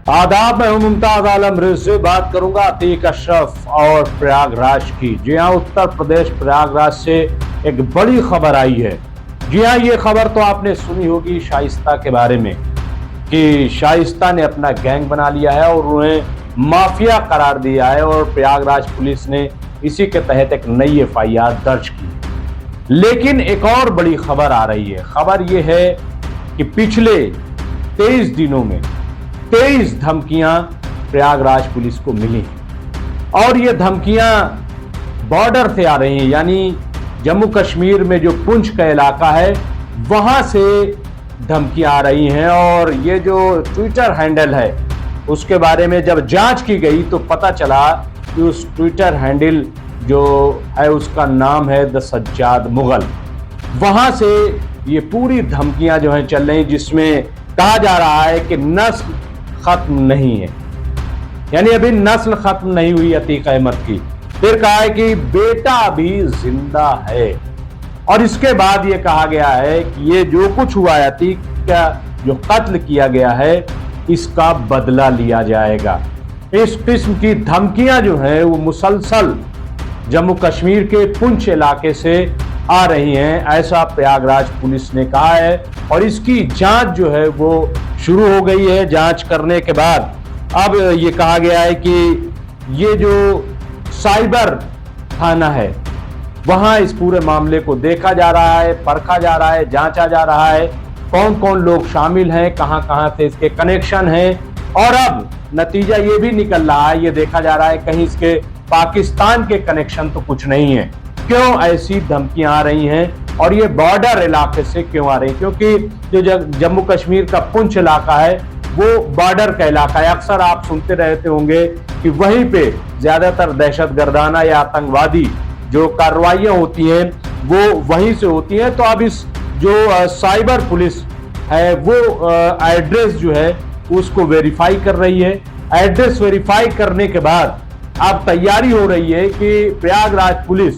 आदाब, मैं हूं मुमताज आलम रिज से बात करूंगा अतीक अशरफ और प्रयागराज की। जी हां, उत्तर प्रदेश प्रयागराज से एक बड़ी खबर आई है। जी हां, ये खबर तो आपने सुनी होगी शाइस्ता के बारे में कि शाइस्ता ने अपना गैंग बना लिया है और उन्हें माफिया करार दिया है और प्रयागराज पुलिस ने इसी के तहत एक नई एफआईआर दर्ज की। लेकिन एक और बड़ी खबर आ रही है। खबर यह है कि पिछले 23 दिनों में 23 धमकियां प्रयागराज पुलिस को मिली और ये धमकियां बॉर्डर से आ रही हैं, यानी जम्मू कश्मीर में जो पुंछ का इलाका है वहां से धमकियां आ रही हैं। और ये जो ट्विटर हैंडल है उसके बारे में जब जांच की गई तो पता चला कि उस ट्विटर हैंडल जो है उसका नाम है द सज्जाद मुगल। वहां से ये पूरी धमकियां जो हैं चल रही, जिसमें कहा जा रहा है कि नस्ल खत्म नहीं है, यानी अभी नस्ल खत्म नहीं हुई अतीक अहमद की। फिर कहा है कि बेटा भी जिंदा है और इसके बाद ये कहा गया है कि ये जो कुछ हुआ है, अतीक का जो कत्ल किया गया है, इसका बदला लिया जाएगा। इस किस्म की धमकियां जो है वो मुसलसल जम्मू कश्मीर के पुंछ इलाके से आ रही हैं, ऐसा प्रयागराज पुलिस ने कहा है। और इसकी जांच जो है वो शुरू हो गई है। जांच करने के बाद अब ये कहा गया है कि ये जो साइबर थाना है वहां इस पूरे मामले को देखा जा रहा है, परखा जा रहा है, जांचा जा रहा है, कौन कौन लोग शामिल हैं, कहां कहां से इसके कनेक्शन हैं। और अब नतीजा ये भी निकल रहा है, ये देखा जा रहा है कहीं इसके पाकिस्तान के कनेक्शन तो कुछ नहीं है। क्यों ऐसी धमकियां आ रही हैं और ये बॉर्डर इलाके से क्यों आ रही हैं? क्योंकि जो जम्मू कश्मीर का पुंछ इलाका है वो बॉर्डर का इलाका है। अक्सर आप सुनते रहते होंगे कि वहीं पे ज्यादातर दहशतगर्दाना या आतंकवादी जो कार्रवाइयां होती हैं वो वहीं से होती हैं। तो अब इस जो साइबर पुलिस है वो एड्रेस जो है उसको वेरीफाई कर रही है। एड्रेस वेरीफाई करने के बाद अब तैयारी हो रही है कि प्रयागराज पुलिस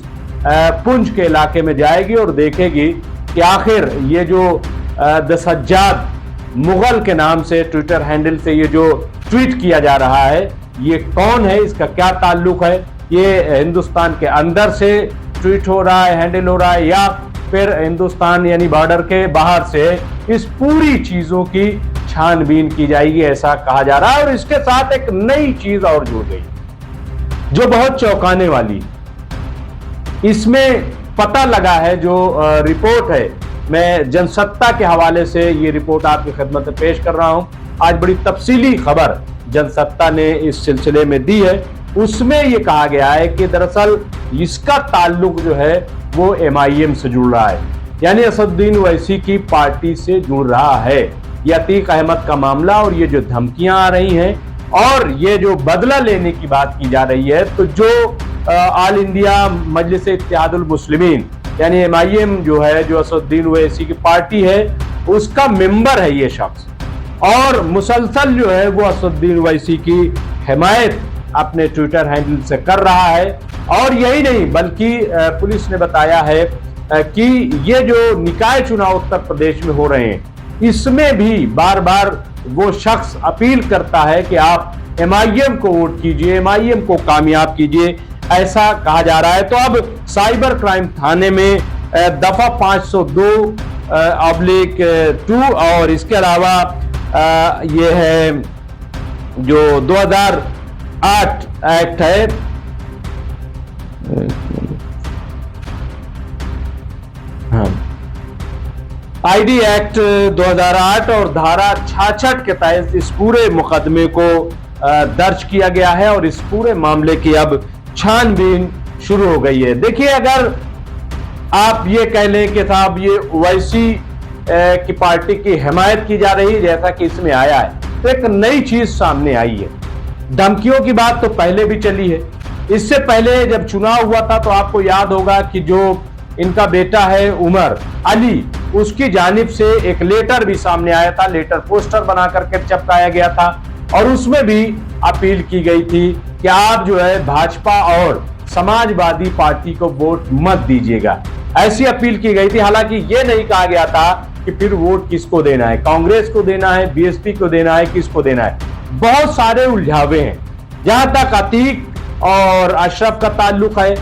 पुंछ के इलाके में जाएगी और देखेगी कि आखिर ये जो द सज्जाद मुगल के नाम से ट्विटर हैंडल से ये जो ट्वीट किया जा रहा है ये कौन है, इसका क्या ताल्लुक है, ये हिंदुस्तान के अंदर से ट्वीट हो रहा है, हैंडल हो रहा है, या फिर हिंदुस्तान यानी बॉर्डर के बाहर से। इस पूरी चीजों की छानबीन की जाएगी, ऐसा कहा जा रहा है। और इसके साथ एक नई चीज और जुड़ गई जो बहुत चौंकाने वाली। इसमें पता लगा है, जो रिपोर्ट है, मैं जनसत्ता के हवाले से ये रिपोर्ट आपकी खिदमत में पेश कर रहा हूं। आज बड़ी तफसीली खबर जनसत्ता ने इस सिलसिले में दी है। उसमें ये कहा गया है कि दरअसल इसका ताल्लुक जो है वो MIM से जुड़ रहा है, यानी असदुद्दीन ओवैसी की पार्टी से जुड़ रहा है। ये अतीक अहमद का मामला और ये जो धमकियां आ रही हैं और ये जो बदला लेने की बात की जा रही है, तो जो ऑल इंडिया मजलिस इत्तेहादुल मुस्लिमीन यानी MIM जो है, जो असदुद्दीन ओवैसी की पार्टी है, उसका मेंबर है ये शख्स और मुसलसल जो है वो असदुद्दीन ओवैसी की हिमायत अपने ट्विटर हैंडल से कर रहा है। और यही नहीं बल्कि पुलिस ने बताया है कि ये जो निकाय चुनाव उत्तर प्रदेश में हो रहे हैं इसमें भी बार बार वो शख्स अपील करता है कि आप MIM को वोट कीजिए, MIM को कामयाब कीजिए, ऐसा कहा जा रहा है। तो अब साइबर क्राइम थाने में दफा 502/2 और इसके अलावा ये है जो 2008 एक्ट है, हाँ, ID एक्ट 2008 और धारा 66 के तहत इस पूरे मुकदमे को दर्ज किया गया है और इस पूरे मामले की अब छानबीन शुरू हो गई है। देखिए, अगर आप ये कह लें कि साहब ये ओवैसी की पार्टी की हिमायत की जा रही है जैसा कि इसमें आया है, तो एक नई चीज सामने आई है। धमकियों की बात तो पहले भी चली है। इससे पहले जब चुनाव हुआ था तो आपको याद होगा कि जो इनका बेटा है उमर अली, उसकी जानिब से एक लेटर भी सामने आया था, लेटर पोस्टर बना करके चिपकाया गया था और उसमें भी अपील की गई थी कि आप जो है भाजपा और समाजवादी पार्टी को वोट मत दीजिएगा, ऐसी अपील की गई थी। हालांकि यह नहीं कहा गया था कि फिर वोट किसको देना है, कांग्रेस को देना है, बीएसपी को देना है, किसको देना है। बहुत सारे उलझावे हैं। जहां तक अतीक और अशरफ का ताल्लुक है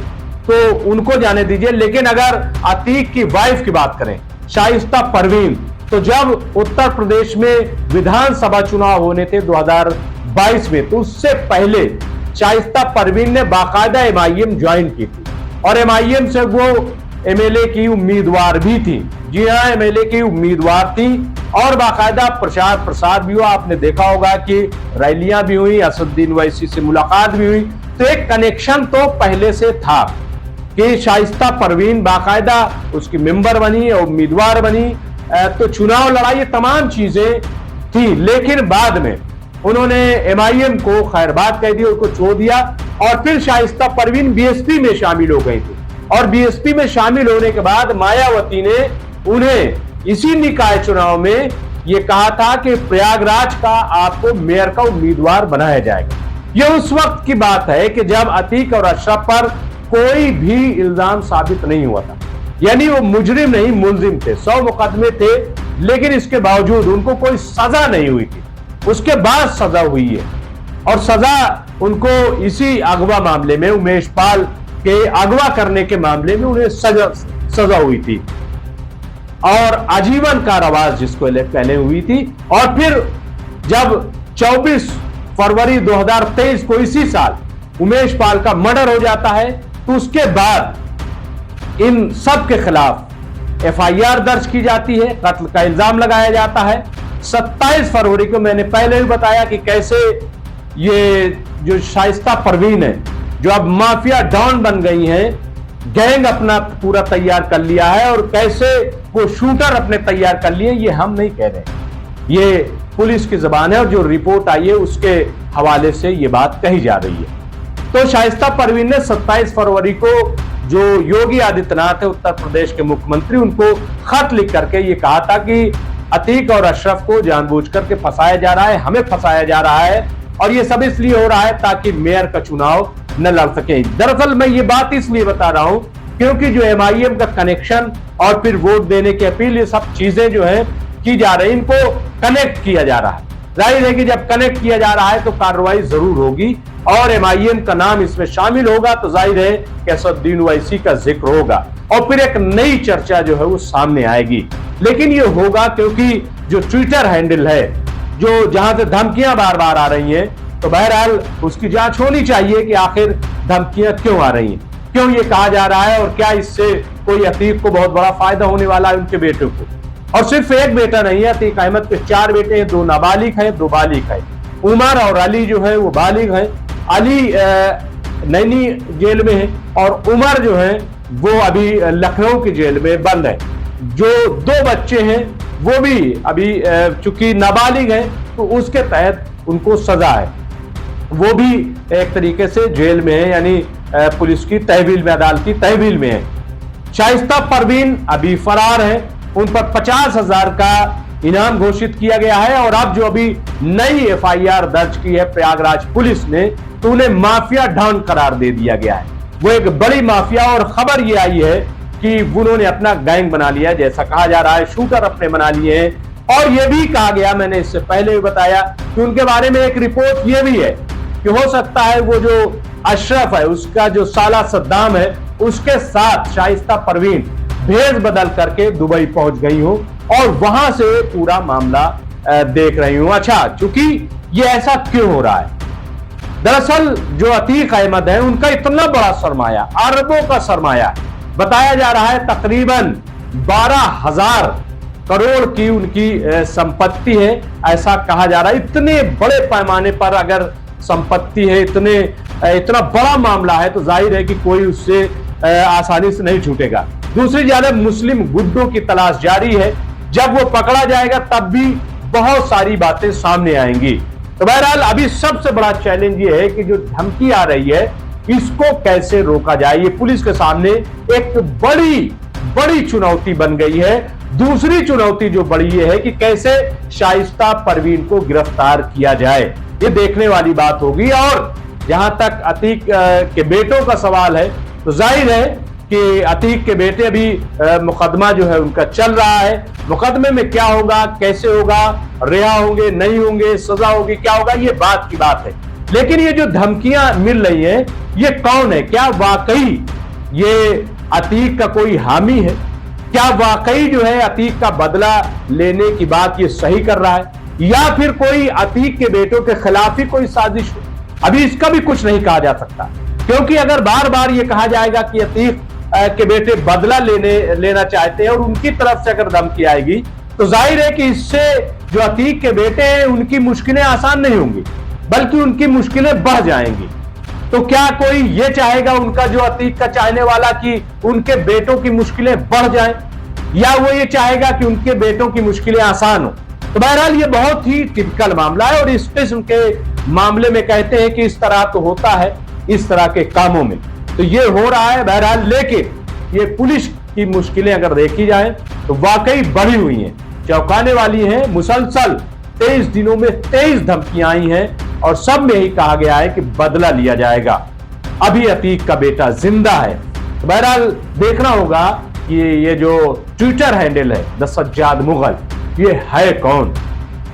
तो उनको जाने दीजिए, लेकिन अगर अतीक की वाइफ की बात करें शाइस्ता परवीन, तो जब उत्तर प्रदेश में विधानसभा चुनाव होने थे 2022 में, तो उससे पहले शाइस्ता परवीन ने बाकायदा एमआईएम ज्वाइन की थी और एमआईएम से वो एमएलए की उम्मीदवार भी थी। जी हां, एमएलए की उम्मीदवार थी और बाकायदा प्रचार प्रसार भी हुआ। आपने देखा होगा कि रैलियां भी हुई, असदुद्दीन ओवैसी से मुलाकात भी हुई। तो एक कनेक्शन तो पहले से था कि शाइस्ता परवीन बाकायदा उसकी मेंबर बनी और उम्मीदवार बनी, तो चुनाव लड़ाई, तमाम चीजें थी। लेकिन बाद में उन्होंने एमआईएम को खैर बात कह दी, उसको छोड़ दिया और फिर शाइस्ता परवीन बीएसपी में शामिल हो गई थी और बीएसपी में शामिल होने के बाद मायावती ने उन्हें इसी निकाय चुनाव में यह कहा था कि प्रयागराज का आपको मेयर का उम्मीदवार बनाया जाएगा। यह उस वक्त की बात है कि जब अतीक और अशरफ पर कोई भी इल्जाम साबित नहीं हुआ था, यानी वो मुजरिम नहीं मुलजिम थे, 100 मुकदमे थे, लेकिन इसके बावजूद उनको कोई सजा नहीं हुई थी। उसके बाद सजा हुई है और सजा उनको इसी अगवा मामले में, उमेश पाल के अगवा करने के मामले में उन्हें सजा हुई थी और आजीवन कारावास जिसको पहले हुई थी। और फिर जब 24 फरवरी 2023 को इसी साल उमेश पाल का मर्डर हो जाता है, तो उसके बाद इन सब के खिलाफ एफआईआर दर्ज की जाती है, कत्ल का इल्जाम लगाया जाता है। 27 फरवरी को मैंने पहले भी बताया कि कैसे ये जो शाइस्ता परवीन है, जो अब माफिया डॉन बन गई हैं, गैंग अपना पूरा तैयार कर लिया है और कैसे वो शूटर अपने तैयार कर लिए, ये हम नहीं कह रहे, ये पुलिस की जबान है और जो रिपोर्ट आई है उसके हवाले से ये बात कही जा रही है। तो शाइस्ता परवीन ने 27 फरवरी को जो योगी आदित्यनाथ है उत्तर प्रदेश के मुख्यमंत्री, उनको खत लिख करके ये कहा था कि अतीक और अशरफ को जानबूझ करके फंसाया जा रहा है, हमें फंसाया जा रहा है और ये सब इसलिए हो रहा है ताकि मेयर का चुनाव न लड़ सके। दरअसल मैं ये बात इसलिए बता रहा हूं क्योंकि जो एमआईएम का कनेक्शन और फिर वोट देने की अपील, ये सब चीजें जो है की जा रही, इनको कनेक्ट किया जा रहा है। जाहिर है कि जब कनेक्ट किया जा रहा है तो कार्रवाई जरूर होगी और एमआईएम का नाम इसमें शामिल होगा, तो जाहिर है कि असदुद्दीन ओवैसी का जिक्र होगा और फिर एक नई चर्चा जो है वो सामने आएगी। लेकिन ये होगा क्योंकि जो ट्विटर हैंडल है, जो जहां से धमकियां बार बार आ रही हैं, तो बहरहाल उसकी जांच होनी चाहिए कि आखिर धमकियां क्यों आ रही हैं, क्यों ये कहा जा रहा है और क्या इससे कोई अतीक को बहुत बड़ा फायदा होने वाला है, उनके बेटे को। और सिर्फ एक बेटा नहीं है, अतीक अहमद के 4 बेटे हैं, 2 नाबालिग हैं, 2 बालिग हैं। उमर और अली जो है वो बालिग हैं। अली नैनी जेल में है और उमर जो है वो अभी लखनऊ की जेल में बंद है। जो 2 बच्चे हैं वो भी अभी चूंकि नाबालिग हैं तो उसके तहत उनको सजा है, वो भी एक तरीके से जेल में है, यानी पुलिस की तहवील में, अदालती तहवील में है। शाइस्ता परवीन अभी फरार है, उन पर 50,000 का इनाम घोषित किया गया है और अब जो अभी नई एफआईआर दर्ज की है प्रयागराज पुलिस ने, तो उन्हें माफिया डॉन करार दे दिया गया है। वो एक बड़ी माफिया और खबर ये आई है कि उन्होंने अपना गैंग बना लिया है, जैसा कहा जा रहा है, शूटर अपने बना लिए हैं। और यह भी कहा गया, मैंने इससे पहले भी बताया कि उनके बारे में एक रिपोर्ट ये भी है कि हो सकता है वो जो अशरफ है, उसका जो साला सद्दाम है, उसके साथ शाइस्ता परवीन भेष बदल करके दुबई पहुंच गई हूं और वहां से पूरा मामला देख रही हूं। अच्छा, चूंकि ये ऐसा क्यों हो रहा है? दरअसल जो अतीक अहमद है, उनका इतना बड़ा सरमाया, अरबों का सरमाया, बताया जा रहा है तकरीबन 12,000 करोड़ की उनकी संपत्ति है, ऐसा कहा जा रहा है। इतने बड़े पैमाने पर अगर संपत्ति है, इतना बड़ा मामला है, तो जाहिर है कि कोई उससे आसानी से नहीं छूटेगा। दूसरी जानब मुस्लिम गुड्डों की तलाश जारी है, जब वो पकड़ा जाएगा तब भी बहुत सारी बातें सामने आएंगी। तो बहरहाल अभी सबसे बड़ा चैलेंज ये है कि जो धमकी आ रही है इसको कैसे रोका जाए, ये पुलिस के सामने एक बड़ी चुनौती बन गई है। दूसरी चुनौती जो बड़ी ये है कि कैसे शाइस्ता परवीन को गिरफ्तार किया जाए, ये देखने वाली बात होगी। और जहां तक अतीक के बेटों का सवाल है, तो जाहिर है कि अतीक के बेटे भी मुकदमा जो है उनका चल रहा है। मुकदमे में क्या होगा, कैसे होगा, रिहा होंगे नहीं होंगे, सजा होगी, क्या होगा, ये बात की बात है। लेकिन ये जो धमकियां मिल रही हैं, ये कौन है? क्या वाकई ये अतीक का कोई हामी है? क्या वाकई जो है अतीक का बदला लेने की बात ये सही कर रहा है, या फिर कोई अतीक के बेटों के खिलाफ ही कोई साजिश हो? अभी इसका भी कुछ नहीं कहा जा सकता, क्योंकि अगर बार बार ये कहा जाएगा कि अतीक के बेटे बदला लेना चाहते हैं और उनकी तरफ से अगर धमकी आएगी, तो जाहिर है कि इससे जो अतीक के बेटे हैं उनकी मुश्किलें आसान नहीं होंगी, बल्कि उनकी मुश्किलें बढ़ जाएंगी। तो क्या कोई ये चाहेगा, उनका जो अतीक का चाहने वाला, कि उनके बेटों की मुश्किलें बढ़ जाएं, या वो ये चाहेगा कि उनके बेटों की मुश्किलें आसान हो? तो बहरहाल ये बहुत ही टिपिकल मामला है, और इस किस्म के मामले में कहते हैं कि इस तरह तो होता है इस तरह के कामों में, तो ये हो रहा है बहरहाल। लेकिन ये पुलिस की मुश्किलें अगर देखी जाए तो वाकई बढ़ी हुई हैं, चौंकाने वाली हैं। मुसलसल 23 दिनों में 23 धमकियां आई हैं, और सब में ही कहा गया है कि बदला लिया जाएगा। अभी अतीक का बेटा जिंदा है। तो बहरहाल देखना होगा कि ये जो ट्विटर हैंडल है द सज्जाद मुगल, ये है कौन,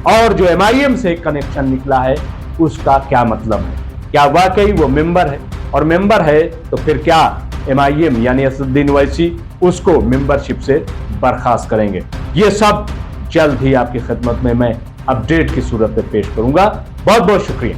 और जो MIM से कनेक्शन निकला है उसका क्या मतलब है? क्या वाकई वो मेंबर है? और मेंबर है तो फिर क्या MIM यानी असदुद्दीन ओवैसी उसको मेंबरशिप से बर्खास्त करेंगे? ये सब जल्द ही आपकी खिदमत में मैं अपडेट की सूरत में पेश करूंगा। बहुत बहुत शुक्रिया।